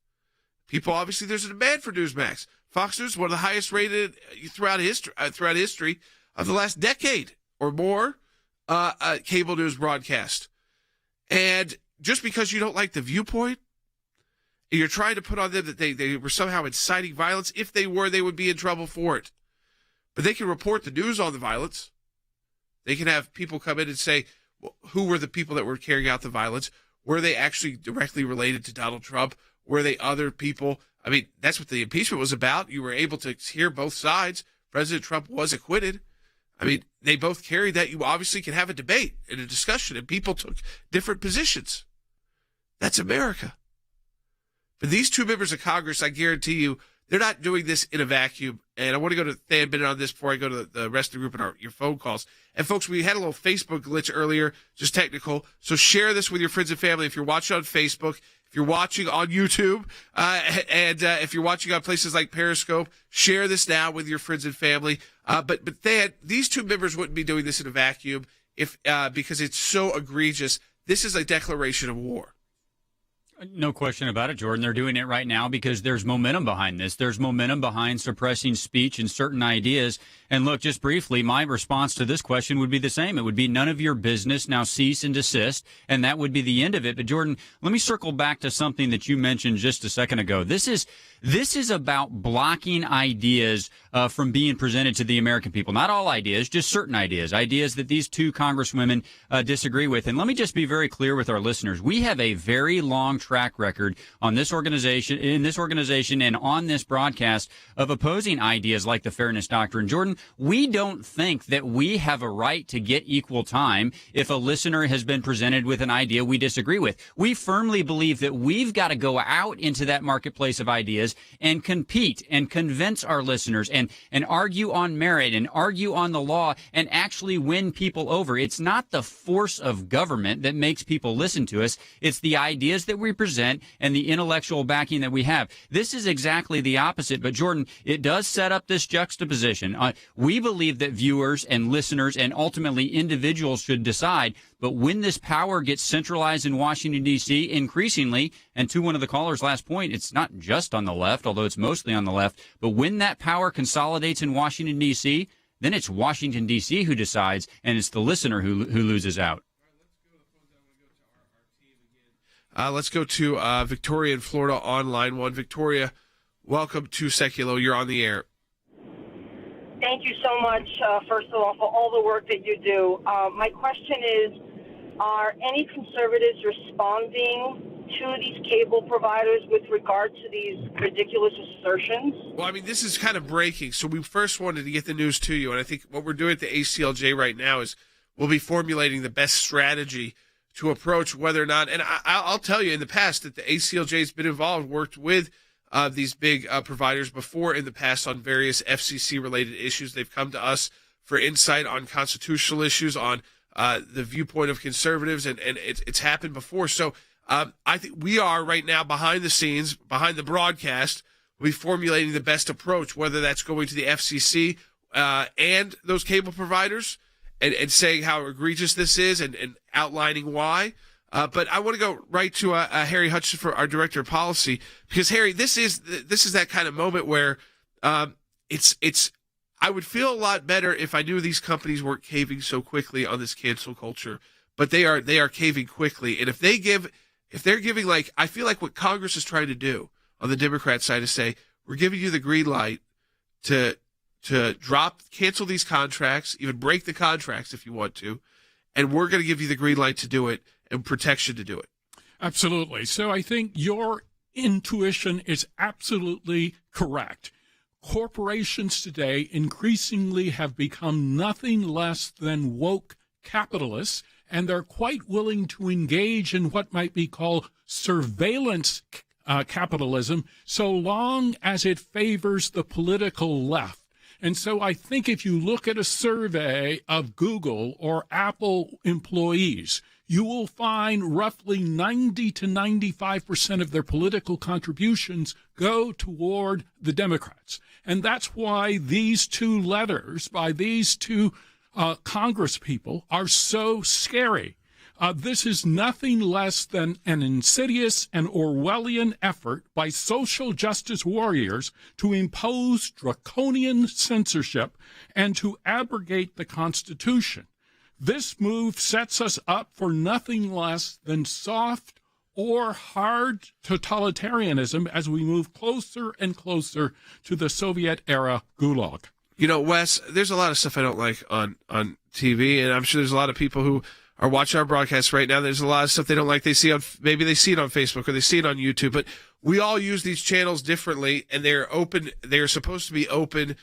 People, obviously, there's a demand for Newsmax. Fox News is one of the highest rated throughout history of the last decade or more cable news broadcast. And just because you don't like the viewpoint, and you're trying to put on them that they were somehow inciting violence, if they were, they would be in trouble for it. But they can report the news on the violence. They can have people come in and say, well, who were the people that were carrying out the violence? Were they actually directly related to Donald Trump? Were they other people? I mean, that's what the impeachment was about. You were able to hear both sides. President Trump was acquitted. I mean, they both carried that. You obviously can have a debate and a discussion, and people took different positions. That's America. But these two members of Congress, I guarantee you, they're not doing this in a vacuum. And I want to go to Than Bennett on this before I go to the rest of the group and your phone calls. And folks, we had a little Facebook glitch earlier, just technical. So share this with your friends and family. If you're watching on Facebook, if you're watching on YouTube, and if you're watching on places like Periscope, share this now with your friends and family. But Than, these two members wouldn't be doing this in a vacuum because it's so egregious. This is a declaration of war. No question about it, Jordan. They're doing it right now because there's momentum behind this. There's momentum behind suppressing speech and certain ideas. And look, just briefly, my response to this question would be the same. It would be none of your business. Now cease and desist. And that would be the end of it. But Jordan, let me circle back to something that you mentioned just a second ago. This is about blocking ideas from being presented to the American people. Not all ideas, just certain ideas that these two congresswomen disagree with. And let me just be very clear with our listeners. We have a very long track record on this organization, and on this broadcast of opposing ideas like the fairness doctrine. Jordan, we don't think that we have a right to get equal time if a listener has been presented with an idea we disagree with. We firmly believe that we've got to go out into that marketplace of ideas and compete and convince our listeners and argue on merit and argue on the law and actually win people over. It's not the force of government that makes people listen to us. It's the ideas that we present and the intellectual backing that we have. This is exactly the opposite. But Jordan, it does set up this juxtaposition. We believe that viewers and listeners and ultimately individuals should decide. But when this power gets centralized in Washington, D.C., increasingly, and to one of the callers' last point, it's not just on the left, although it's mostly on the left, but when that power consolidates in Washington, D.C., then it's Washington, D.C. who decides, and it's the listener who loses out. Let's go to Victoria in Florida on line one. Victoria, welcome to Sekulow. You're on the air. Thank you so much, first of all, for all the work that you do. My question is, are any conservatives responding to these cable providers with regard to these ridiculous assertions? Well, I mean, this is kind of breaking. So we first wanted to get the news to you, and I think what we're doing at the ACLJ right now is we'll be formulating the best strategy to approach whether or not, and I'll tell you in the past that the ACLJ has been involved, worked with these big providers before in the past on various FCC-related issues. They've come to us for insight on constitutional issues, on the viewpoint of conservatives, and it's happened before. So I think we are right now behind the scenes, behind the broadcast, we'll be formulating the best approach, whether that's going to the FCC and those cable providers, and saying how egregious this is and outlining why. But I want to go right to Harry Hutchinson, for our director of policy, because Harry, this is that kind of moment where it's. I would feel a lot better if I knew these companies weren't caving so quickly on this cancel culture, but they are caving quickly. And if they're giving, like, I feel like what Congress is trying to do on the Democrat side is say, we're giving you the green light to cancel these contracts, even break the contracts if you want to, and we're going to give you the green light to do it and protection to do it. Absolutely. So I think your intuition is absolutely correct. Corporations today increasingly have become nothing less than woke capitalists, and they're quite willing to engage in what might be called surveillance capitalism, so long as it favors the political left. And so I think if you look at a survey of Google or Apple employees, you will find roughly 90 to 95% of their political contributions go toward the Democrats. And that's why these two letters by these two Congress people are so scary. This is nothing less than an insidious and Orwellian effort by social justice warriors to impose draconian censorship and to abrogate the Constitution. This move sets us up for nothing less than soft or hard totalitarianism as we move closer and closer to the Soviet-era gulag. You know, Wes, there's a lot of stuff I don't like on TV, and I'm sure there's a lot of people who are watching our broadcast right now. There's a lot of stuff they don't like. Maybe they see it on Facebook or they see it on YouTube, but we all use these channels differently, and they're open. They're supposed to be open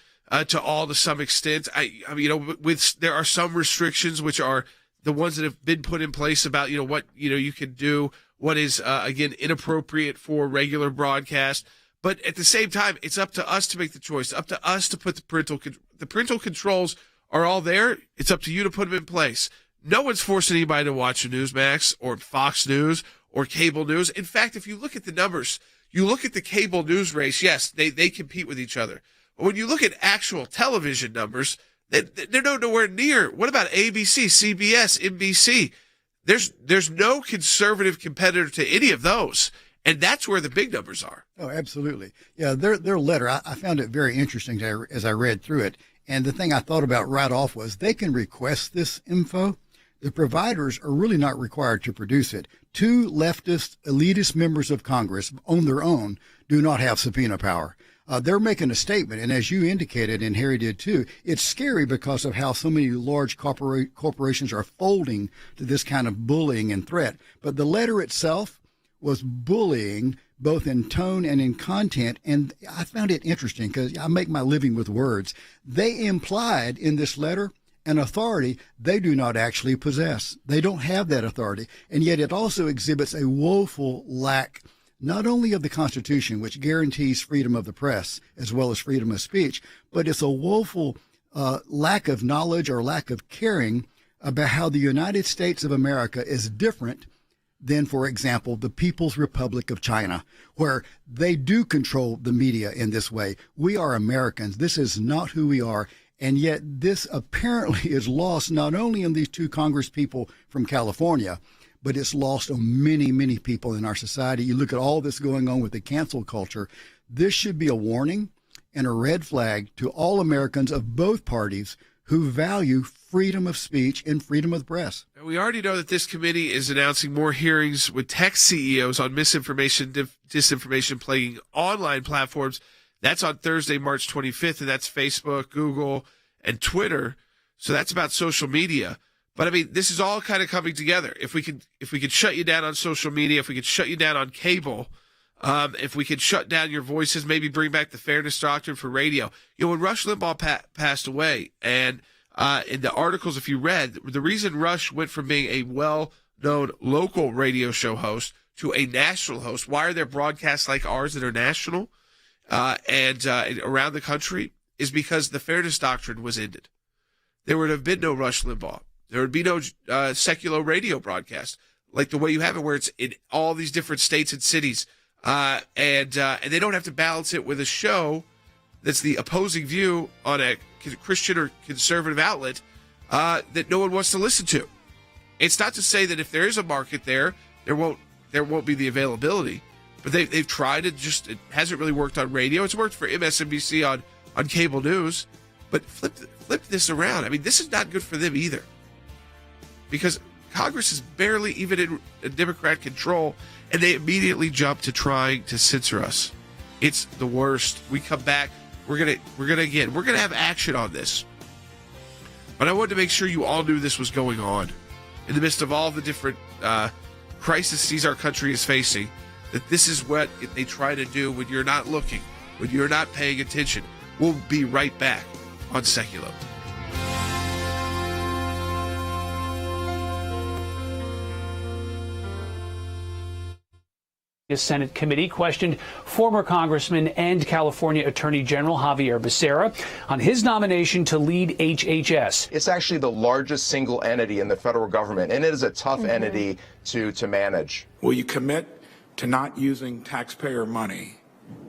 to all to some extent. I mean, you know, there are some restrictions which are the ones that have been put in place about, you know, what, you know, you can do, what is, again, inappropriate for regular broadcast. But at the same time, it's up to us to make the choice, up to us to put the parental controls are all there. It's up to you to put them in place. No one's forcing anybody to watch a Newsmax or Fox News or cable news. In fact, if you look at the numbers, you look at the cable news race, yes, they compete with each other. But when you look at actual television numbers, they're nowhere near. What about ABC, CBS, NBC? There's no conservative competitor to any of those. And that's where the big numbers are. Oh, absolutely. Yeah, their letter, I found it very interesting as I read through it. And the thing I thought about right off was they can request this info. The providers are really not required to produce it. Two leftist, elitist members of Congress on their own do not have subpoena power. They're making a statement, and as you indicated, and Harry did too, it's scary because of how so many large corporations are folding to this kind of bullying and threat. But the letter itself was bullying both in tone and in content, and I found it interesting because I make my living with words. They implied in this letter an authority they do not actually possess. They don't have that authority, and yet it also exhibits a woeful lack not only of the Constitution, which guarantees freedom of the press as well as freedom of speech, but it's a woeful lack of knowledge or lack of caring about how the United States of America is different than, for example, the People's Republic of China, where they do control the media in this way. We are Americans. This is not who we are. And yet this apparently is lost not only on these two Congress people from California, but it's lost on many, many people in our society. You look at all this going on with the cancel culture. This should be a warning and a red flag to all Americans of both parties who value freedom of speech and freedom of the press. We already know that this committee is announcing more hearings with tech CEOs on misinformation, disinformation plaguing online platforms. That's on Thursday, March 25th, and that's Facebook, Google, and Twitter. So that's about social media. But I mean, this is all kind of coming together. If we could shut you down on social media, if we could shut you down on cable, if we could shut down your voices, maybe bring back the fairness doctrine for radio. You know, when Rush Limbaugh passed away, and in the articles, if you read, the reason Rush went from being a well-known local radio show host to a national host, why are there broadcasts like ours that are national and around the country, is because the fairness doctrine was ended. There would have been no Rush Limbaugh. There would be no Sekulow radio broadcast like the way you have it, where it's in all these different states and cities, and they don't have to balance it with a show that's the opposing view on a Christian or conservative outlet that no one wants to listen to. It's not to say that if there is a market there won't be the availability, but they've tried it. Just it hasn't really worked on radio. It's worked for MSNBC on cable news, but flip this around. I mean, this is not good for them either, because Congress is barely even in Democrat control, and they immediately jump to trying to censor us. It's the worst. We come back. We're gonna have action on this. But I wanted to make sure you all knew this was going on in the midst of all the different crises our country is facing. That this is what they try to do when you're not looking, when you're not paying attention. We'll be right back on Sekulow. The Senate committee questioned former Congressman and California Attorney General Javier Becerra on his nomination to lead HHS. It's actually the largest single entity in the federal government, and it is a tough entity to manage. Will you commit to not using taxpayer money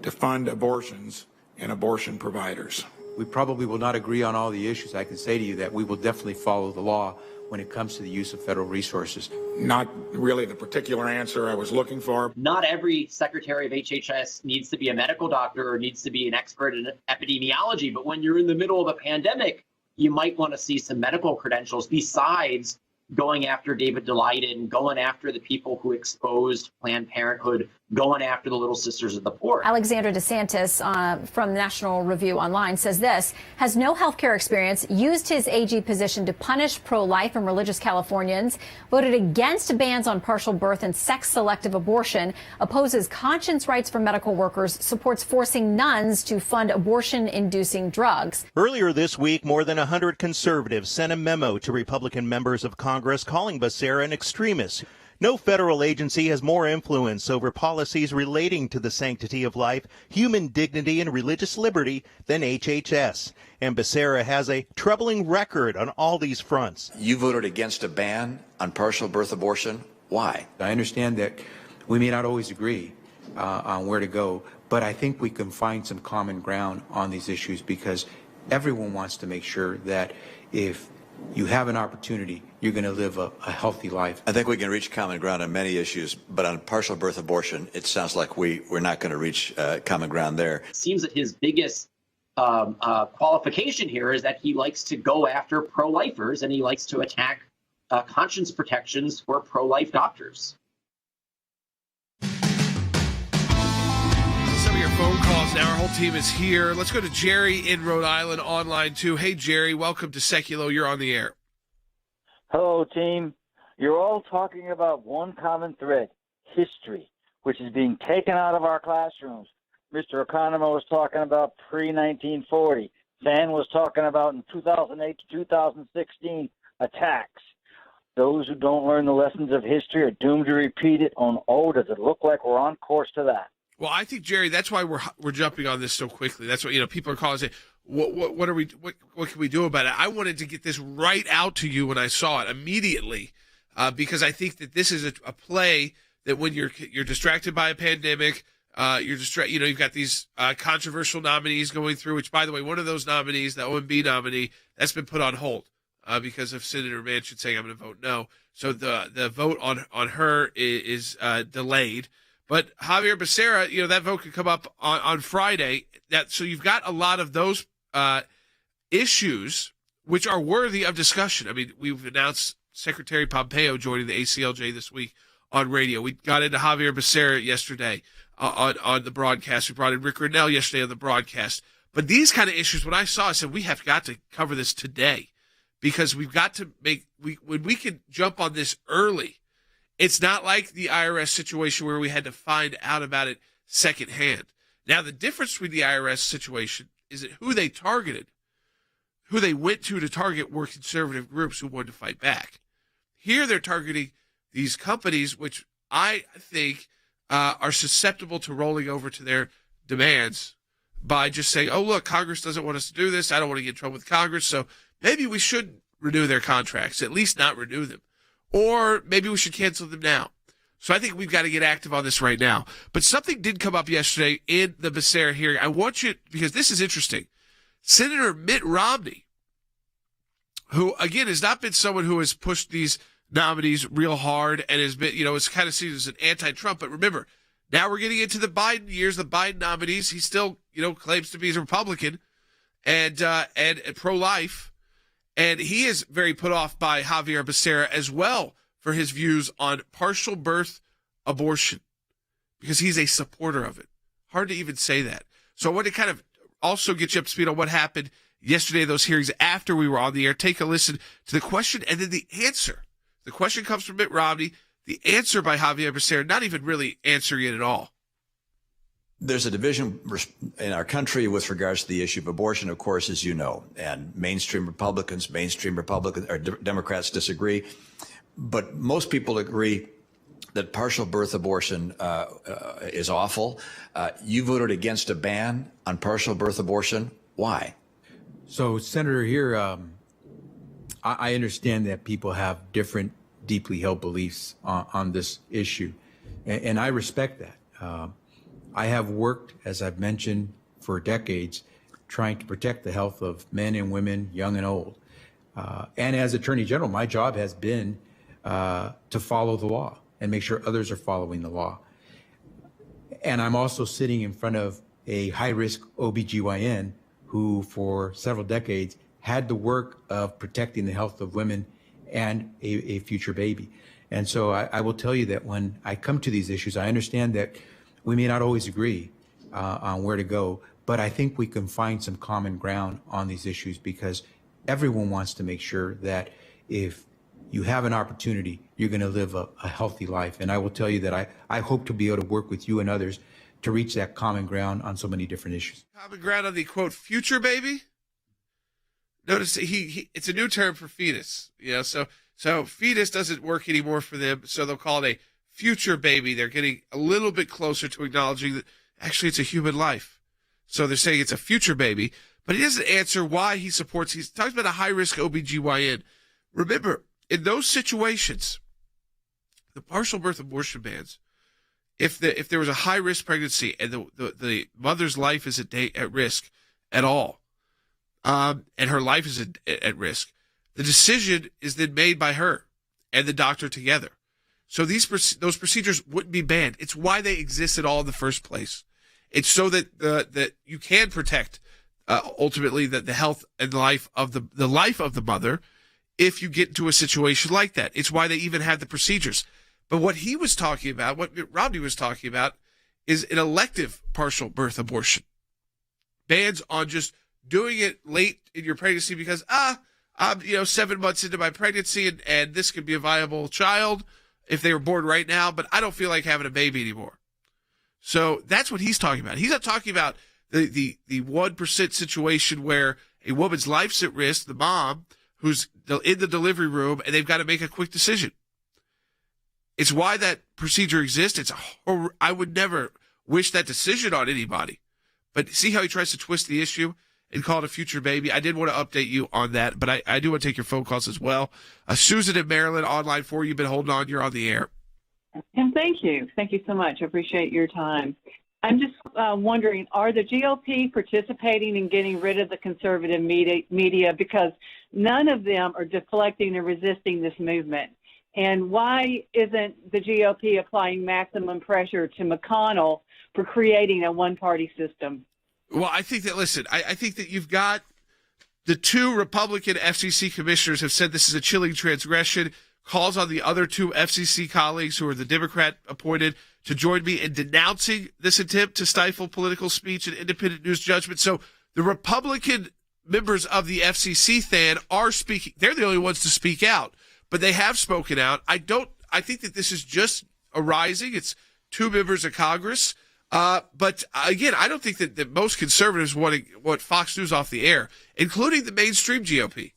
to fund abortions and abortion providers? We probably will not agree on all the issues. I can say to you that we will definitely follow the law when it comes to the use of federal resources. Not really the particular answer I was looking for. Not every secretary of HHS needs to be a medical doctor or needs to be an expert in epidemiology, but when you're in the middle of a pandemic, you might want to see some medical credentials besides going after David Daleiden, going after the people who exposed Planned Parenthood, going after the Little Sisters of the Poor. Alexander DeSantis from National Review Online says this, has no healthcare experience, used his AG position to punish pro-life and religious Californians, voted against bans on partial birth and sex-selective abortion, opposes conscience rights for medical workers, supports forcing nuns to fund abortion-inducing drugs. Earlier this week, more than 100 conservatives sent a memo to Republican members of Congress calling Becerra an extremist. No federal agency has more influence over policies relating to the sanctity of life, human dignity, and religious liberty than HHS. And Becerra has a troubling record on all these fronts. You voted against a ban on partial birth abortion. Why? I understand that we may not always agree on where to go, but I think we can find some common ground on these issues because everyone wants to make sure that if you have an opportunity, you're going to live a healthy life. I think we can reach common ground on many issues, but on partial birth abortion, it sounds like we're not going to reach common ground there. It seems that his biggest qualification here is that he likes to go after pro-lifers and he likes to attack conscience protections for pro-life doctors. Some of your phone calls now. Our whole team is here. Let's go to Jerry in Rhode Island online too. Hey, Jerry, welcome to Sekulow. You're on the air. Hello, team. You're all talking about one common thread, history, which is being taken out of our classrooms. Mr. Economo was talking about pre-1940. San was talking about in 2008 to 2016 attacks. Those who don't learn the lessons of history are doomed to repeat it. Does it look like we're on course to that? Well, I think, Jerry, that's why we're jumping on this so quickly. That's what, people are calling and say, what can we do about it? I wanted to get this right out to you when I saw it immediately, because I think that this is a play that when you're distracted by a pandemic, you've got these controversial nominees going through, which, by the way, one of those nominees, the OMB nominee, that's been put on hold because of Senator Manchin saying I'm going to vote no. So the vote on her is delayed. But Javier Becerra, that vote could come up on Friday. So you've got a lot of those issues which are worthy of discussion. I mean, we've announced Secretary Pompeo joining the ACLJ this week on radio. We got into Javier Becerra yesterday on the broadcast. We brought in Rick Grinnell yesterday on the broadcast. But these kind of issues, when I saw, I said, we have got to cover this today because we've got to when we can jump on this early. It's not like the IRS situation where we had to find out about it secondhand. Now, the difference between the IRS situation is that who they targeted, who they went to target were conservative groups who wanted to fight back. Here they're targeting these companies, which I think are susceptible to rolling over to their demands by just saying, oh, look, Congress doesn't want us to do this. I don't want to get in trouble with Congress, so maybe we shouldn't renew their contracts, at least not renew them. Or maybe we should cancel them now. So I think we've got to get active on this right now. But something did come up yesterday in the Becerra hearing. I want you, because this is interesting. Senator Mitt Romney, who, again, has not been someone who has pushed these nominees real hard and has been, is kind of seen as an anti-Trump. But remember, now we're getting into the Biden years, the Biden nominees. He still, claims to be a Republican and pro-life. And he is very put off by Javier Becerra as well for his views on partial birth abortion because he's a supporter of it. Hard to even say that. So I want to kind of also get you up to speed on what happened yesterday, those hearings after we were on the air. Take a listen to the question and then the answer. The question comes from Mitt Romney. The answer by Javier Becerra, not even really answering it at all. There's a division in our country with regards to the issue of abortion, of course, as you know, and mainstream Republicans or Democrats disagree. But most people agree that partial birth abortion is awful. You voted against a ban on partial birth abortion. Why? So, Senator, here, I understand that people have different deeply held beliefs on this issue, and I respect that. I have worked, as I've mentioned, for decades, trying to protect the health of men and women, young and old. And as Attorney General, my job has been to follow the law and make sure others are following the law. And I'm also sitting in front of a high-risk OBGYN who, for several decades, had the work of protecting the health of women and a future baby. And so I will tell you that when I come to these issues, I understand that we may not always agree on where to go, but I think we can find some common ground on these issues because everyone wants to make sure that if you have an opportunity, you're going to live a healthy life. And I will tell you that I hope to be able to work with you and others to reach that common ground on so many different issues. Common ground on the, quote, future baby? Notice it's a new term for fetus. So fetus doesn't work anymore for them, so they'll call it a future baby. They're getting a little bit closer to acknowledging that actually it's a human life. So they're saying it's a future baby, but he doesn't answer why he supports. He's talking about a high-risk OBGYN. Remember, in those situations, the partial birth abortion bans, if there was a high-risk pregnancy and the mother's life is at risk at all, and her life is at risk, The decision is then made by her and the doctor together. So those procedures wouldn't be banned. It's why they exist at all in the first place. It's so that that you can protect ultimately the health and life of the life of the mother if you get into a situation like that. It's why they even have the procedures. But what he was talking about, what Romney was talking about, is an elective partial birth abortion. Bans on just doing it late in your pregnancy because I'm 7 months into my pregnancy and this could be a viable child if they were born right now, but I don't feel like having a baby anymore. So that's what he's talking about. He's not talking about the 1% situation where a woman's life's at risk, the mom who's in the delivery room, and they've got to make a quick decision. It's why that procedure exists. I would never wish that decision on anybody. But see how he tries to twist the issue and call it a future baby? I did want to update you on that, but I do want to take your phone calls as well. Susan in Maryland, online for you. You've been holding on. You're on the air. And thank you. Thank you so much. I appreciate your time. I'm just wondering, are the GOP participating in getting rid of the conservative media because none of them are deflecting and resisting this movement? And why isn't the GOP applying maximum pressure to McConnell for creating a one-party system? Well, I think that, listen, I think that you've got the two Republican FCC commissioners have said this is a chilling transgression, calls on the other two FCC colleagues who are the Democrat appointed to join me in denouncing this attempt to stifle political speech and independent news judgment. So the Republican members of the FCC, Than, are speaking. They're the only ones to speak out, but they have spoken out. I think that this is just arising. It's two members of Congress. But again, I don't think that most conservatives want Fox News off the air, including the mainstream GOP.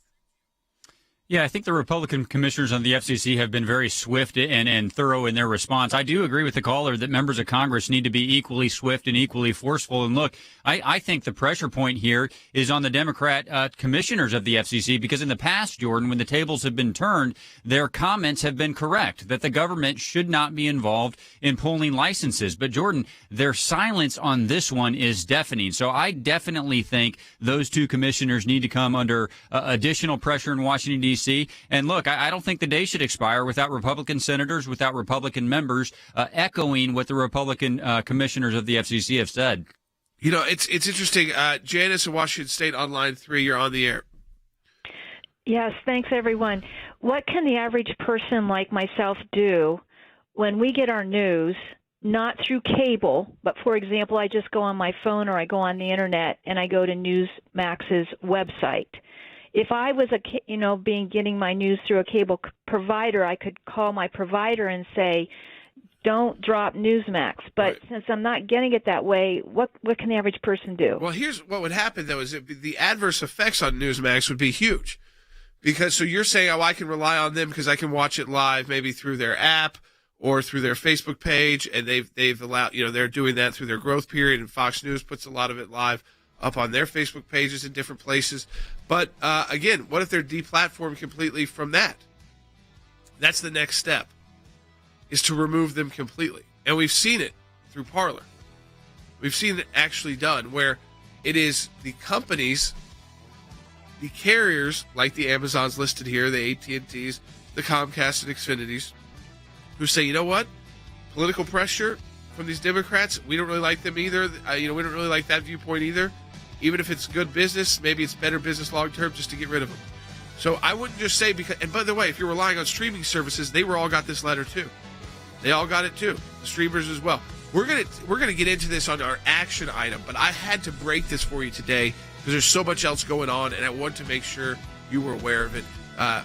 Yeah, I think the Republican commissioners on the FCC have been very swift and thorough in their response. I do agree with the caller that members of Congress need to be equally swift and equally forceful. And look, I think the pressure point here is on the Democrat commissioners of the FCC, because in the past, Jordan, when the tables have been turned, their comments have been correct, that the government should not be involved in pulling licenses. But Jordan, their silence on this one is deafening. So I definitely think those two commissioners need to come under additional pressure in Washington, D.C. And look, I don't think the day should expire without Republican senators, without Republican members echoing what the Republican commissioners of the FCC have said. You know, it's interesting. Janice in Washington State on line 3, you're on the air. Yes, thanks, everyone. What can the average person like myself do when we get our news, not through cable, but, for example, I just go on my phone or I go on the Internet and I go to Newsmax's website? If I was getting my news through a cable provider, I could call my provider and say, don't drop Newsmax. But since I'm not getting it that way, what can the average person do? Well, here's what would happen, though, is the adverse effects on Newsmax would be huge. Because so you're saying, I can rely on them because I can watch it live, maybe through their app or through their Facebook page, and they've allowed, they're doing that through their growth period, and Fox News puts a lot of it live up on their Facebook pages in different places. But again, what if they're deplatformed completely from that? That's the next step, is to remove them completely. And we've seen it through Parler. We've seen it actually done where it is the companies, the carriers, like the Amazons listed here, the AT&Ts, the Comcast and Xfinities, who say, you know what? Political pressure from these Democrats, we don't really like them either. We don't really like that viewpoint either. Even if it's good business, maybe it's better business long-term just to get rid of them. So I wouldn't just say because, and by the way, if you're relying on streaming services, they all got this letter too. They all got it too. The streamers as well. We're gonna get into this on our action item, but I had to break this for you today because there's so much else going on, and I want to make sure you were aware of it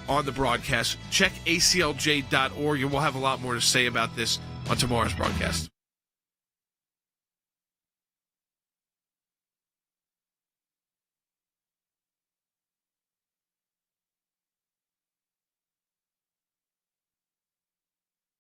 on the broadcast. Check ACLJ.org, and we'll have a lot more to say about this on tomorrow's broadcast.